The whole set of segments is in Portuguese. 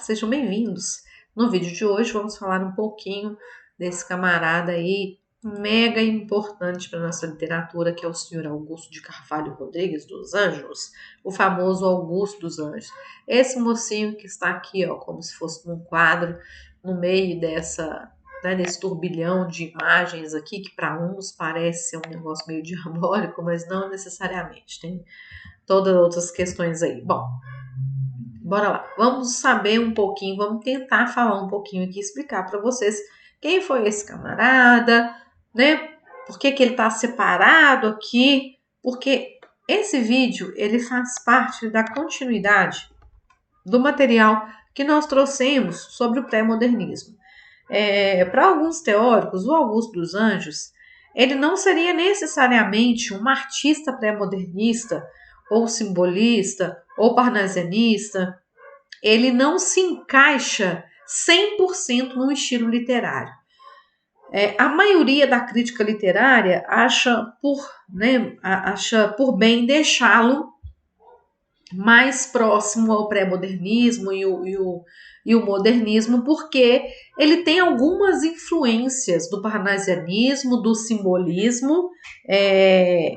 sejam bem-vindos. No vídeo de hoje vamos falar um pouquinho desse camarada aí mega importante para nossa literatura, que é o senhor Augusto de Carvalho Rodrigues dos Anjos, o famoso Augusto dos Anjos. Esse mocinho que está aqui, ó, como se fosse num quadro, no meio desse turbilhão de imagens aqui, que para uns parece ser um negócio meio diabólico, mas não necessariamente, tem todas outras questões aí. Bom, bora lá, vamos saber um pouquinho, vamos tentar falar um pouquinho aqui, explicar para vocês quem foi esse camarada, né? Por que ele está separado aqui? Porque esse vídeo ele faz parte da continuidade do material que nós trouxemos sobre o pré-modernismo. Para alguns teóricos, o Augusto dos Anjos ele não seria necessariamente um artista pré-modernista ou simbolista ou parnasianista. Ele não se encaixa 100% no estilo literário. A maioria da crítica literária acha por bem deixá-lo mais próximo ao pré-modernismo e o modernismo, porque ele tem algumas influências do parnasianismo, do simbolismo,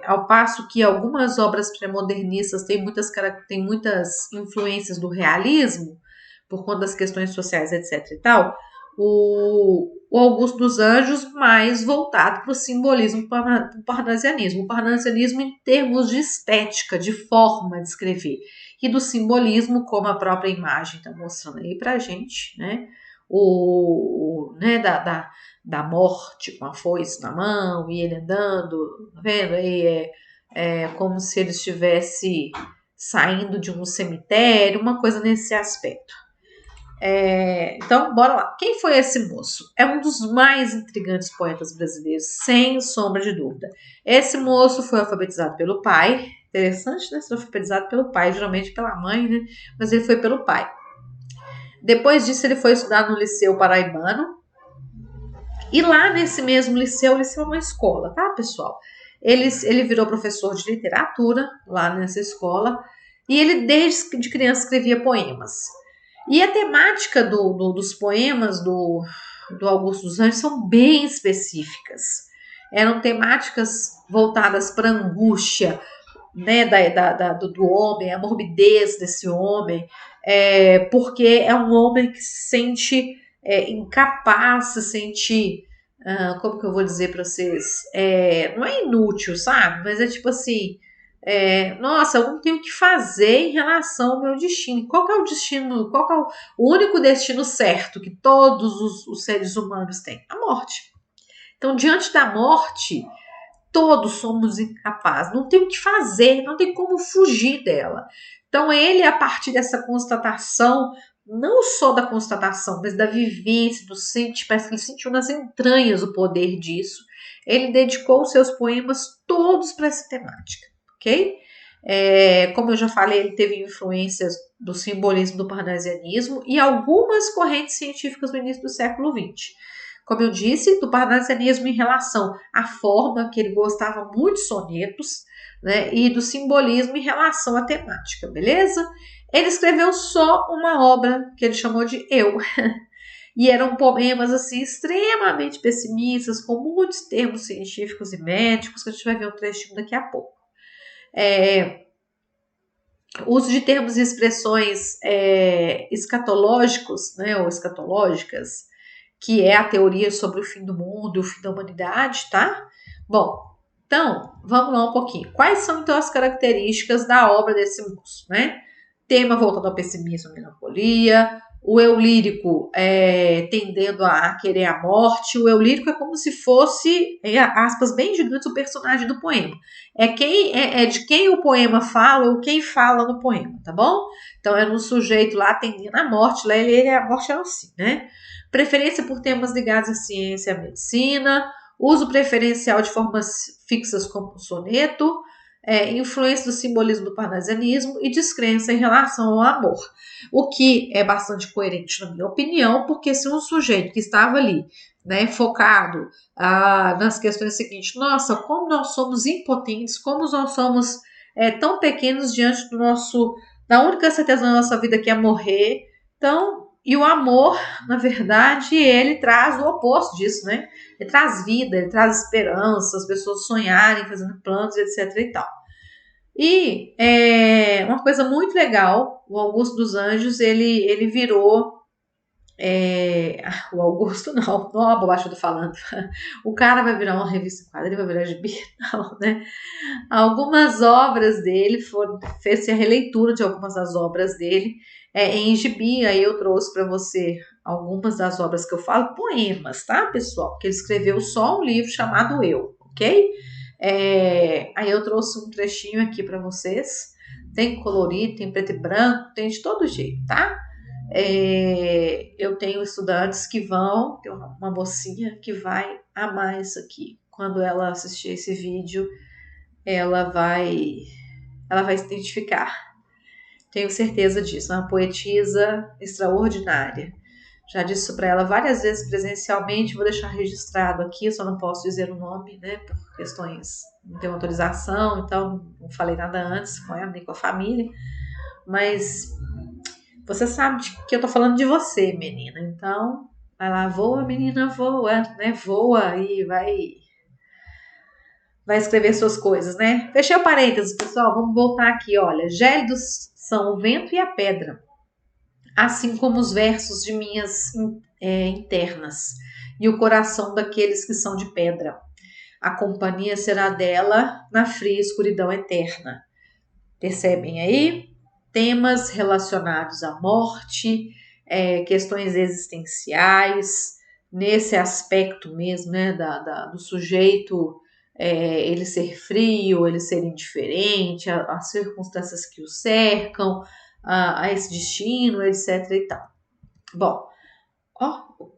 ao passo que algumas obras pré-modernistas têm muitas influências do realismo, por conta das questões sociais, etc. e tal. O Augusto dos Anjos mais voltado para o simbolismo, para o parnasianismo. O parnasianismo em termos de estética, de forma de escrever. E do simbolismo, como a própria imagem está mostrando aí para a gente, né? Da morte com a foice na mão e ele andando, tá vendo? Aí como se ele estivesse saindo de um cemitério, uma coisa nesse aspecto. Então, bora lá. Quem foi esse moço? É um dos mais intrigantes poetas brasileiros, sem sombra de dúvida. Esse moço foi alfabetizado pelo pai. Interessante, né? Ser alfabetizado pelo pai, geralmente pela mãe, né? Mas ele foi pelo pai. Depois disso, ele foi estudar no Liceu Paraibano. E lá nesse mesmo liceu, o liceu é uma escola, tá, pessoal? Ele virou professor de literatura lá nessa escola. E ele, desde criança, escrevia poemas. E a temática dos poemas do Augusto dos Anjos são bem específicas. Eram temáticas voltadas para a angústia, né, do homem, a morbidez desse homem, porque é um homem que se sente incapaz, se sente, como que eu vou dizer para vocês, não é inútil, sabe? Mas é tipo assim, nossa, eu não tenho o que fazer em relação ao meu destino. Qual que é o destino, qual que é o único destino certo que todos os seres humanos têm? A morte. Então, diante da morte, todos somos incapazes, não tem o que fazer, não tem como fugir dela. Então, ele, a partir dessa constatação, não só da constatação, mas da vivência, do sentir, parece que ele sentiu nas entranhas o poder disso, ele dedicou os seus poemas todos para essa temática. Ok? Como eu já falei, ele teve influências do simbolismo, do parnasianismo e algumas correntes científicas no início do século XX. Como eu disse, do parnasianismo em relação à forma, que ele gostava muito de sonetos, né, e do simbolismo em relação à temática, beleza? Ele escreveu só uma obra que ele chamou de Eu. E eram poemas assim extremamente pessimistas, com muitos termos científicos e médicos, que a gente vai ver um trechinho daqui a pouco. Uso de termos e expressões escatológicos, né, ou escatológicas, que é a teoria sobre o fim do mundo, o fim da humanidade, tá? Bom, então, vamos lá um pouquinho. Quais são, então, as características da obra desse moço, né? Tema voltado ao pessimismo e melancolia, o eu lírico tendendo a querer a morte. O eu lírico é como se fosse, aspas bem gigantes, o personagem do poema. É de quem o poema fala ou quem fala no poema, tá bom? Então, era um sujeito lá tendendo a morte, lá a morte é assim, né? Preferência por temas ligados à ciência e à medicina, uso preferencial de formas fixas como o soneto, influência do simbolismo do parnasianismo e descrença em relação ao amor. O que é bastante coerente, na minha opinião, porque se um sujeito que estava ali, né, focado nas questões seguintes, nossa, como nós somos impotentes, como nós somos tão pequenos diante da única certeza da nossa vida que é morrer. Então, E o amor, na verdade, ele traz o oposto disso, né? Ele traz vida, ele traz esperança, as pessoas sonharem, fazendo planos, etc e tal. E uma coisa muito legal, o Augusto dos Anjos, ele virou... o Augusto não, a bobagem eu tô falando. O cara vai virar uma revista quadra, ele vai virar gibi, não, né? Algumas obras dele fez-se a releitura de algumas das obras dele em gibi. Aí eu trouxe para você algumas das obras que eu falo, poemas, tá, pessoal? Porque ele escreveu só um livro chamado Eu, ok? Aí eu trouxe um trechinho aqui para vocês. Tem colorido, tem preto e branco, tem de todo jeito, tá? Eu tenho estudantes que tem uma mocinha que vai amar isso aqui. Quando ela assistir esse vídeo, ela vai se identificar. Tenho certeza disso. É uma poetisa extraordinária. Já disse isso para ela várias vezes presencialmente. Vou deixar registrado aqui, só não posso dizer o nome, né? Por questões, não tenho autorização, então não falei nada antes com ela, nem com a família. Mas você sabe que eu tô falando de você, menina. Então, vai lá, voa, menina, voa, né? Voa e vai escrever suas coisas, né? Fechei o parênteses, pessoal. Vamos voltar aqui, olha. Gélidos são o vento e a pedra, assim como os versos de minhas internas e o coração daqueles que são de pedra. A companhia será dela na fria escuridão eterna. Percebem aí? Temas relacionados à morte, questões existenciais, nesse aspecto mesmo, né, do sujeito, ele ser frio, ele ser indiferente, as circunstâncias que o cercam, a esse destino, etc e tal. Bom,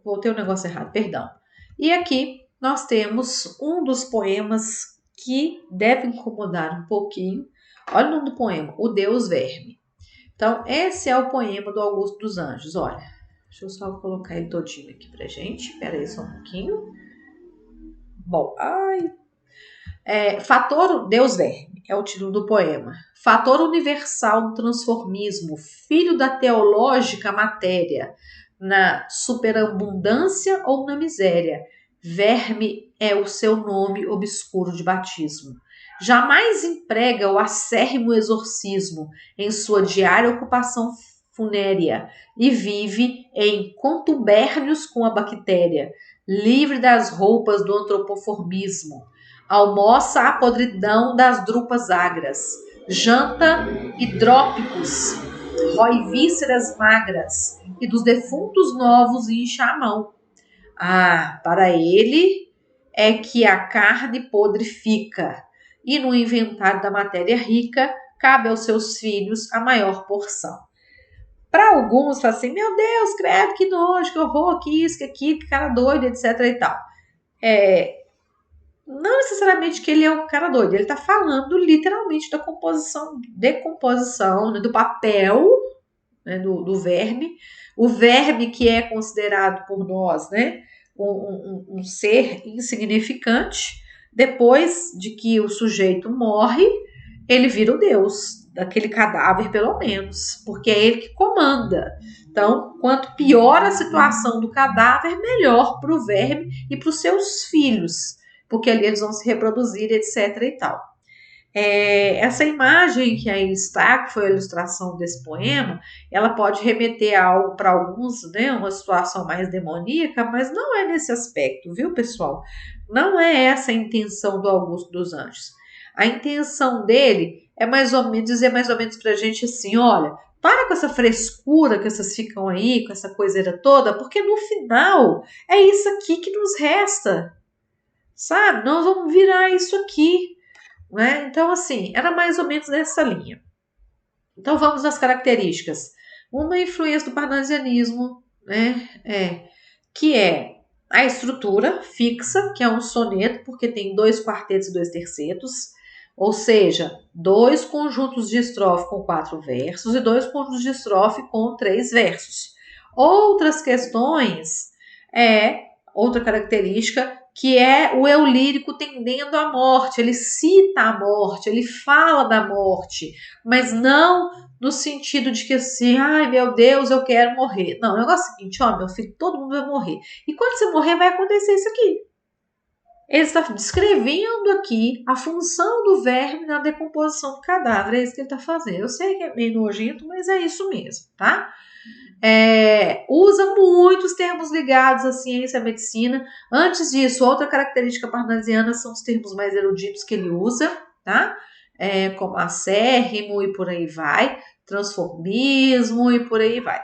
voltei o negócio errado, perdão. E aqui nós temos um dos poemas que deve incomodar um pouquinho. Olha o nome do poema, O Deus Verme. Então, esse é o poema do Augusto dos Anjos. Olha, deixa eu só colocar ele todinho aqui pra gente. Espera aí só um pouquinho. Bom, Fator Deus Verme é o título do poema. Fator universal do transformismo, filho da teológica matéria, na superabundância ou na miséria. Verme é o seu nome obscuro de batismo. Jamais emprega o acérrimo exorcismo em sua diária ocupação funérea e vive em contubérnios com a bactéria, livre das roupas do antropoformismo. Almoça a podridão das drupas agras, janta hidrópicos, rói vísceras magras e dos defuntos novos incha a mão. Para ele é que a carne podre fica, e no inventário da matéria rica cabe aos seus filhos a maior porção. Para alguns, fala assim, meu Deus, credo, que nojo, que horror, que isso, que aquilo, que cara doido, etc e tal. Não necessariamente que ele é um cara doido, ele está falando literalmente da decomposição, né, do papel, né, do verme. O verme que é considerado por nós, né, um ser insignificante, depois de que o sujeito morre, ele vira o Deus daquele cadáver, pelo menos, porque é ele que comanda. Então, quanto pior a situação do cadáver, melhor para o verme e para os seus filhos, porque ali eles vão se reproduzir, etc. e tal. Essa imagem que aí está, que foi a ilustração desse poema, ela pode remeter a algo para alguns, né, uma situação mais demoníaca, mas não é nesse aspecto, viu, pessoal? Não é essa a intenção do Augusto dos Anjos. A intenção dele é mais ou menos dizer mais ou menos para a gente assim, olha, para com essa frescura que vocês ficam aí, com essa coiseira toda, porque no final é isso aqui que nos resta, sabe? Nós vamos virar isso aqui. Né? Então, assim, era mais ou menos nessa linha. Então, vamos às características. Uma influência do parnasianismo, né? Que é a estrutura fixa, que é um soneto, porque tem 2 quartetos e 2 tercetos, ou seja, 2 conjuntos de estrofe com 4 versos e 2 conjuntos de estrofe com 3 versos. Outras questões outra característica, que é o eu lírico tendendo à morte. Ele cita a morte, ele fala da morte, mas não no sentido de que assim, ai meu Deus, eu quero morrer. Não, o negócio é o seguinte, ó, meu filho, todo mundo vai morrer. E quando você morrer, vai acontecer isso aqui. Ele está descrevendo aqui a função do verme na decomposição do cadáver. É isso que ele está fazendo. Eu sei que é meio nojento, mas é isso mesmo, tá? Usa muitos termos ligados à ciência e à medicina. Antes disso, outra característica parnasiana são os termos mais eruditos que ele usa, tá? Como acérrimo e por aí vai, transformismo e por aí vai.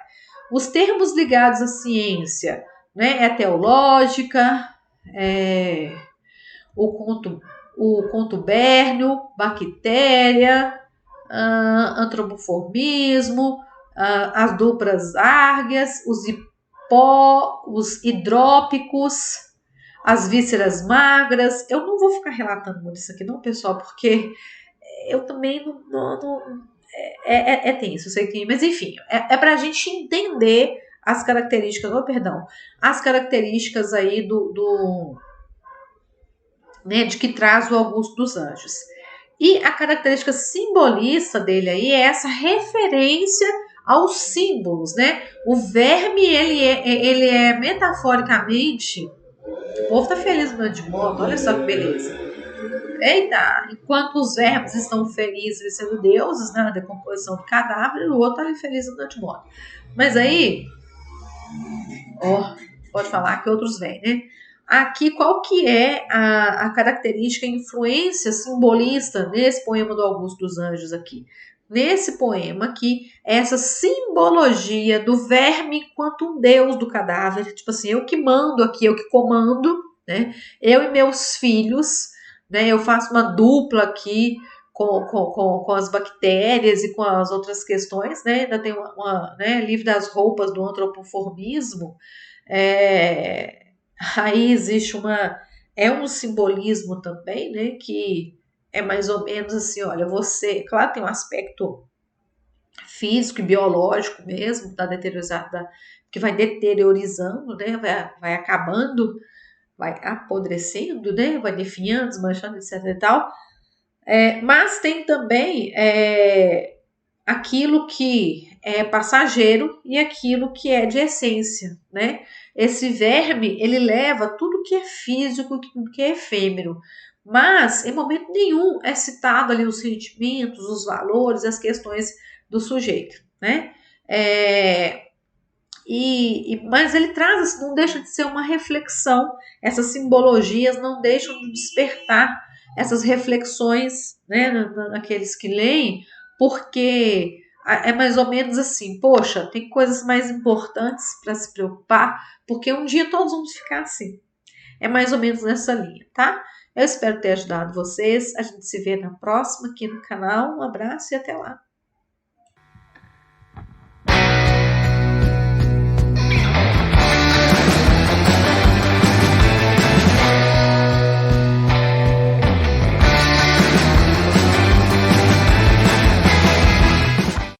Os termos ligados à ciência, né? Teológica, o contubérnio, bactéria, antropoformismo, as duplas árguias, os hidrópicos, as vísceras magras. Eu não vou ficar relatando muito isso aqui não, pessoal, porque eu também não é tenso, eu sei que, mas enfim, é para a gente entender as características, as características aí né, de que traz o Augusto dos Anjos. E a característica simbolista dele aí é essa referência aos símbolos, né? O verme, ele é metaforicamente... O povo tá feliz no de moto, olha só que beleza. Eita, enquanto os vermes estão felizes sendo deuses, né, na decomposição do cadáver, o outro tá ali feliz no de moto. Mas aí, pode falar que outros vêm, né? Aqui, qual que é a característica, a influência simbolista nesse poema do Augusto dos Anjos aqui? Nesse poema aqui, essa simbologia do verme quanto um deus do cadáver, tipo assim, eu que mando aqui, eu que comando, né? Eu e meus filhos, né? Eu faço uma dupla aqui com as bactérias e com as outras questões, né? Ainda tem né, livro das roupas do antropoformismo, aí existe um simbolismo também, né, que é mais ou menos assim, olha, você, claro, tem um aspecto físico e biológico mesmo, que vai deteriorizando, né, vai acabando, vai apodrecendo, né, vai definhando, desmanchando, etc e tal, mas tem também aquilo que é passageiro e aquilo que é de essência, né? Esse verme, ele leva tudo que é físico, tudo que é efêmero, mas em momento nenhum é citado ali os sentimentos, os valores, as questões do sujeito, né? Mas ele traz, não deixa de ser uma reflexão, essas simbologias não deixam de despertar essas reflexões, né, naqueles que leem, porque é mais ou menos assim, poxa, tem coisas mais importantes para se preocupar, porque um dia todos vamos ficar assim. É mais ou menos nessa linha, tá? Eu espero ter ajudado vocês. A gente se vê na próxima aqui no canal. Um abraço e até lá.